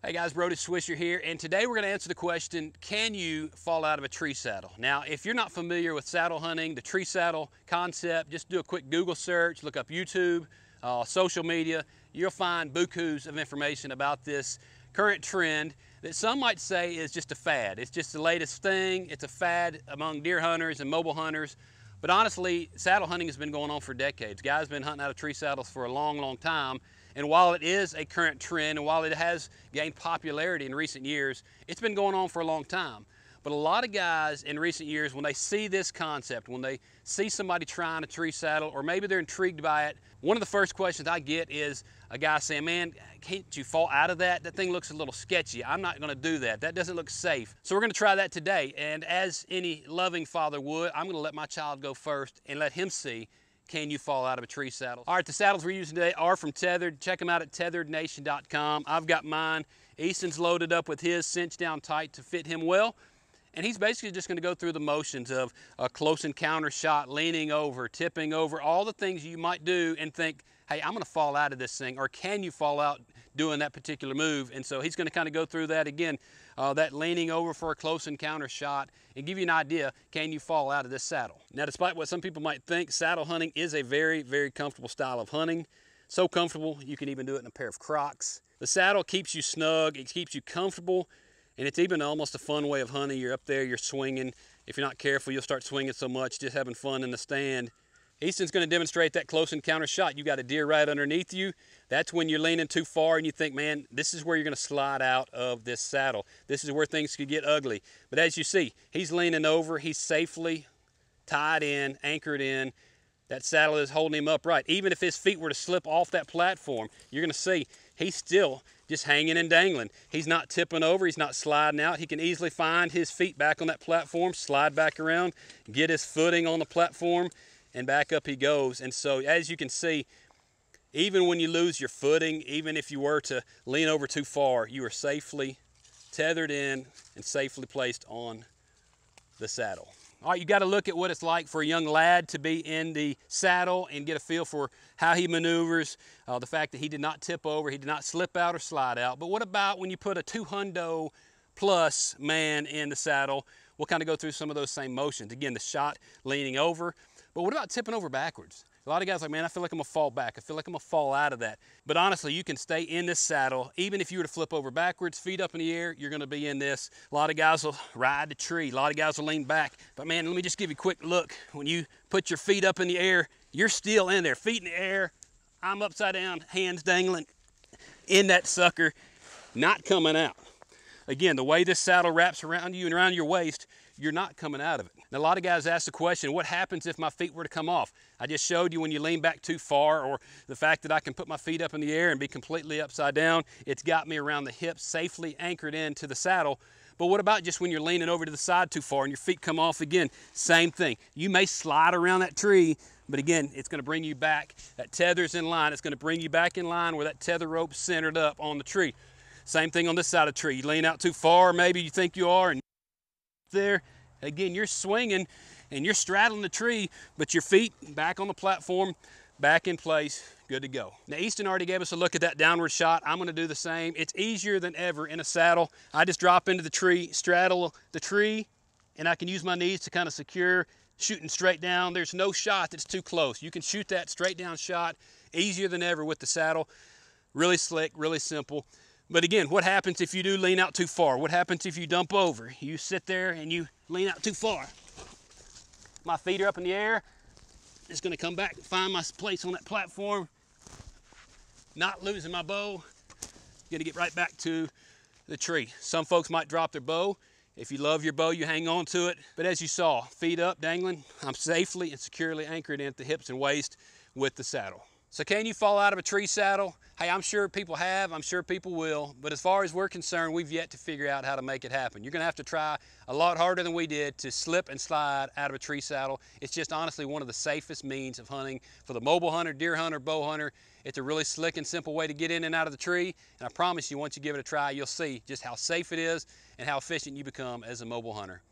Hey guys, Brody Swisher here, and today we're going to answer the question, can you fall out of a tree saddle? Now, if you're not familiar with saddle hunting, the tree saddle concept, just do a quick Google search, look up YouTube, social media. You'll find bukus of information about this current trend that some might say is just a fad. It's just the latest thing. It's a fad among deer hunters and mobile hunters. But honestly, saddle hunting has been going on for decades. Guys have been hunting out of tree saddles for a long, long time. And while it is a current trend and while it has gained popularity in recent years, it's been going on for a long time. But a lot of guys in recent years, when they see this concept, when they see somebody trying a tree saddle, or maybe they're intrigued by it, one of the first questions I get is a guy saying, man, can't you fall out of that? That thing looks a little sketchy. I'm not gonna do that. That doesn't look safe. So we're gonna try that today. And as any loving father would, I'm gonna let my child go first and let him see, can you fall out of a tree saddle? All right, the saddles we're using today are from Tethered. Check them out at tetherednation.com. I've got mine. Easton's loaded up with his cinched down tight to fit him well. And he's basically just gonna go through the motions of a close encounter shot, leaning over, tipping over, all the things you might do and think, hey, I'm gonna fall out of this thing, or can you fall out doing that particular move? And so he's gonna kind of go through that again, that leaning over for a close encounter shot, and give you an idea, can you fall out of this saddle? Now, despite what some people might think, saddle hunting is a very, very comfortable style of hunting. So comfortable, you can even do it in a pair of Crocs. The saddle keeps you snug, it keeps you comfortable, and it's even almost a fun way of hunting. You're up there, you're swinging. If you're not careful, you'll start swinging so much, just having fun in the stand. Easton's gonna demonstrate that close encounter shot. You got a deer right underneath you. That's when you're leaning too far and you think, man, this is where you're gonna slide out of this saddle. This is where things could get ugly. But as you see, he's leaning over, he's safely tied in, anchored in. That saddle is holding him upright. Even if his feet were to slip off that platform, you're gonna see he's still just hanging and dangling. He's not tipping over, he's not sliding out. He can easily find his feet back on that platform, slide back around, get his footing on the platform, and back up he goes. And so as you can see, even when you lose your footing, even if you were to lean over too far, you are safely tethered in and safely placed on the saddle. All right, you got to look at what it's like for a young lad to be in the saddle and get a feel for how he maneuvers, the fact that he did not tip over, he did not slip out or slide out. But what about when you put a 200 plus man in the saddle? We'll kind of go through some of those same motions. Again, the shot leaning over, but what about tipping over backwards? A lot of guys are like, man, I feel like I'm gonna fall back. I feel like I'm gonna fall out of that. But honestly, you can stay in this saddle. Even if you were to flip over backwards, feet up in the air, you're gonna be in this. A lot of guys will ride the tree. A lot of guys will lean back. But man, let me just give you a quick look. When you put your feet up in the air, you're still in there. Feet in the air, I'm upside down, hands dangling in that sucker, not coming out. Again, the way this saddle wraps around you and around your waist, you're not coming out of it. Now, a lot of guys ask the question, what happens if my feet were to come off? I just showed you when you lean back too far, or the fact that I can put my feet up in the air and be completely upside down. It's got me around the hips, safely anchored into the saddle. But what about just when you're leaning over to the side too far and your feet come off again? Same thing. You may slide around that tree, but again, it's gonna bring you back. That tether's in line. It's gonna bring you back in line where that tether rope's centered up on the tree. Same thing on this side of the tree. You lean out too far, maybe you think you are, and there, again, you're swinging and you're straddling the tree, but your feet back on the platform, back in place, good to go. Now, Easton already gave us a look at that downward shot. I'm gonna do the same. It's easier than ever in a saddle. I just drop into the tree, straddle the tree, and I can use my knees to kind of secure, shooting straight down. There's no shot that's too close. You can shoot that straight down shot, easier than ever with the saddle. Really slick, really simple. But again, what happens if you do lean out too far? What happens if you dump over? You sit there and you lean out too far. My feet are up in the air. Just gonna come back and find my place on that platform. Not losing my bow. Gonna get right back to the tree. Some folks might drop their bow. If you love your bow, you hang on to it. But as you saw, feet up, dangling, I'm safely and securely anchored in at the hips and waist with the saddle. So can you fall out of a tree saddle? Hey, I'm sure people have, I'm sure people will, but as far as we're concerned, we've yet to figure out how to make it happen. You're gonna have to try a lot harder than we did to slip and slide out of a tree saddle. It's just honestly one of the safest means of hunting for the mobile hunter, deer hunter, bow hunter. It's a really slick and simple way to get in and out of the tree, and I promise you, once you give it a try, you'll see just how safe it is and how efficient you become as a mobile hunter.